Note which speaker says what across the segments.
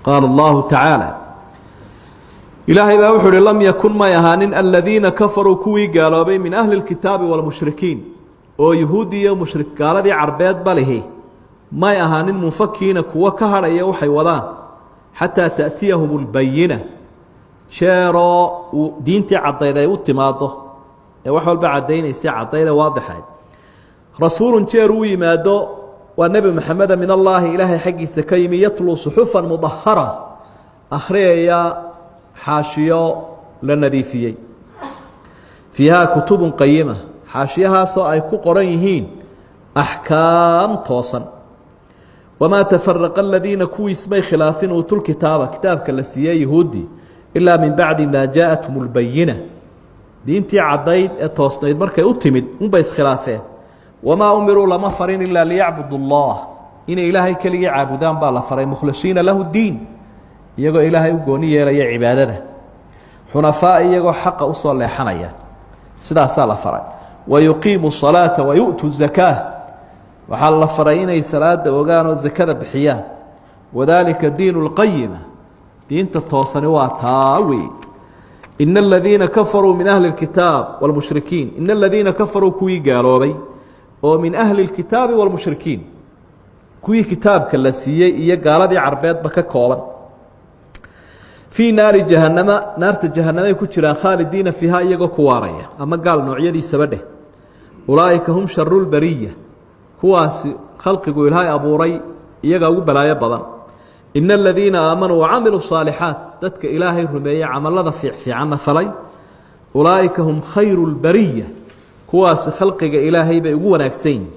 Speaker 1: قال الله تعالى إلهي بأوحر لم يكن ما يهانين الذين كفروا كوي قالوا بي من أهل الكتاب والمشركين oo yahuudiya mushrik gaaladii carbeed balihi ma ahanin mufakiina kuwa ka haraya waxay wadaan hatta taatiyahum albayina sharo diintii cadayday u timaado ee wax walba cadaynaysa cadayda waadixay rasuulun jeeru yimaado waa nabi maxamed min allah ilaahi xaqiisa ka yimi yatlu suhufan mudahhara akhriya xaashiyo la nadiifiyay fiha kutubun qayyimah حاشيهاasoo ay ku qoran yihiin أحكاam toosan وما تفرق الذين kuwiis may khilaafin uutul kitaabka la siiyay yahuudi ilaa min bacdi maa jaaءathum الbayina diintii cadayd ee toosnayd markay u timid unbay iskhilaafeen wamaa umiruu lama farin ilaa liyacbudu الlah inay ilaahay keligii caabudaan baa la faray mukhlisiina lahu diin iyagoo ilaahay u gooni yeelaya cibaadada xunafaa iyagoo xaqa usoo leexanaya sidaasaa la faray ويقيم الصلاة ويؤتوا الزكاة وحال فرين صلاة وغان الزكاة بحيان وذلك الدين القيمة دين التوصل وتاوي إن الذين كفروا من أهل الكتاب والمشركين إن الذين كفروا كوي قالوا بي ومن أهل الكتاب والمشركين كوي كتاب كالسيئة إيا قال دي عربيات بكا كولا في نار جهنم نار جهنم يكون خالدين فيها إيا كواريا أما قال نوعية دي سبده أولئك هم شر البرية هو خلق يقول هاي أبو ري يقول بلايا بضن إن الذين آمنوا وعملوا الصالحات تتك إلهي رمي عمل الله في عنا فلي أولئك هم خير البرية هو خلق إلهي بيقول أكسين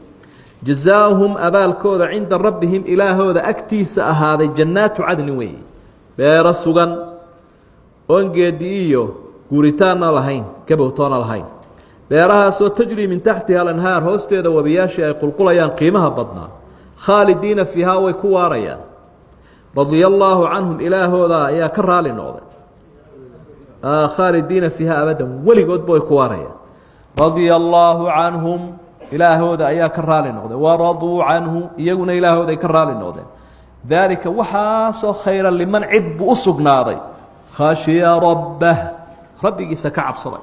Speaker 1: جزاؤهم أبال كوذا عند ربهم إله هذا أكتيس هذا جنات عدن وي بيرسوغن أنجديو قريتان لهين كبوتان لهين beerahaasoo tajri min taxtiha alanhaar hoosteeda wabiyaashii ay qulqulayaan qiimaha badnaa khaalidiina fiihaa way ku waarayaan radia allaahu canhum ilaahooda ayaa ka raali noqday khaalidiina fiihaa abadan weligoodba way ku waarayaan radia allaahu canhum ilaahooda ayaa ka raali noqday waraduu canhu iyaguna ilaahooda ay ka raali noqdeen daalika waxaasoo khayran liman cid buu u sugnaaday khashiya rabbah rabbigiisa ka cabsaday